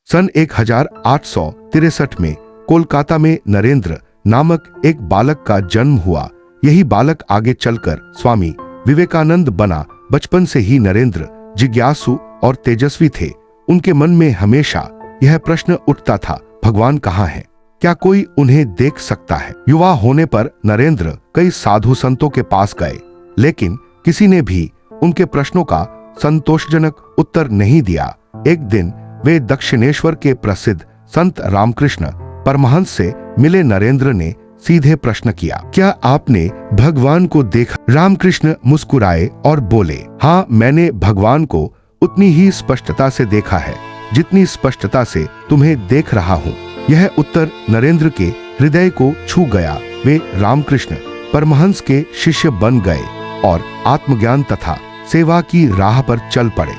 सन 1863 में कोलकाता में नरेंद्र नामक एक बालक का जन्म हुआ। यही बालक आगे चलकर स्वामी विवेकानंद बना। बचपन से ही नरेंद्र जिज्ञासु और तेजस्वी थे। उनके मन में हमेशा यह प्रश्न उठता था, भगवान कहाँ है? क्या कोई उन्हें देख सकता है? युवा होने पर नरेंद्र कई साधु संतों के पास गए, लेकिन किसी ने भी उनके प्रश्नों का संतोषजनक उत्तर नहीं दिया। एक दिन वे दक्षिणेश्वर के प्रसिद्ध संत रामकृष्ण परमहंस से मिले। नरेंद्र ने सीधे प्रश्न किया, क्या आपने भगवान को देखा? रामकृष्ण मुस्कुराए और बोले, हाँ, मैंने भगवान को उतनी ही स्पष्टता से देखा है जितनी स्पष्टता से तुम्हें देख रहा हूँ। यह उत्तर नरेंद्र के हृदय को छू गया। वे रामकृष्ण परमहंस के शिष्य बन गए और आत्मज्ञान तथा सेवा की राह पर चल पड़े।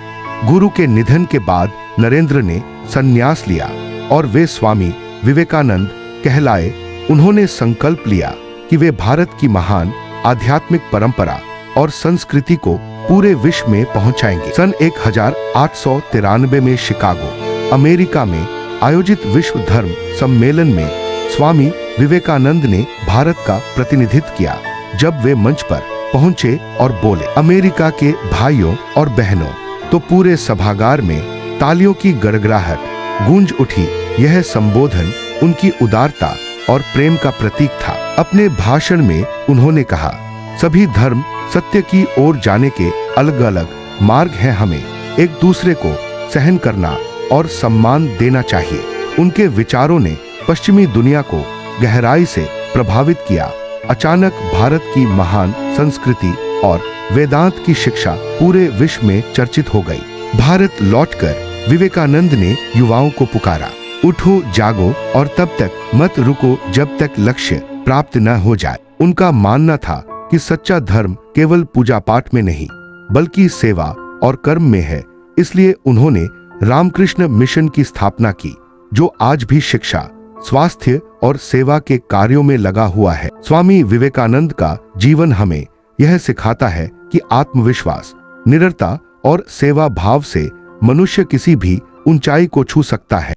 गुरु के निधन के बाद नरेंद्र ने संन्यास लिया और वे स्वामी विवेकानंद कहलाए। उन्होंने संकल्प लिया कि वे भारत की महान आध्यात्मिक परंपरा और संस्कृति को पूरे विश्व में पहुंचाएंगे। सन 1893 में शिकागो, अमेरिका में आयोजित विश्व धर्म सम्मेलन में स्वामी विवेकानंद ने भारत का प्रतिनिधित्व किया। जब वे मंच पर पहुंचे और बोले, अमेरिका के भाइयों और बहनों, तो पूरे सभागार में तालियों की गड़गड़ाहट गूंज उठी। यह संबोधन उनकी उदारता और प्रेम का प्रतीक था। अपने भाषण में उन्होंने कहा, सभी धर्म सत्य की ओर जाने के अलग अलग मार्ग हैं। हमें एक दूसरे को सहन करना और सम्मान देना चाहिए। उनके विचारों ने पश्चिमी दुनिया को गहराई से प्रभावित किया। अचानक भारत की महान संस्कृति और वेदांत की शिक्षा पूरे विश्व में चर्चित हो गई। भारत लौटकर विवेकानंद ने युवाओं को पुकारा, उठो, जागो और तब तक मत रुको जब तक लक्ष्य प्राप्त न हो जाए। उनका मानना था कि सच्चा धर्म केवल पूजा पाठ में नहीं बल्कि सेवा और कर्म में है। इसलिए उन्होंने रामकृष्ण मिशन की स्थापना की, जो आज भी शिक्षा, स्वास्थ्य और सेवा के कार्यों में लगा हुआ है। स्वामी विवेकानंद का जीवन हमें यह सिखाता है कि आत्मविश्वास, निडरता और सेवा भाव से मनुष्य किसी भी ऊंचाई को छू सकता है।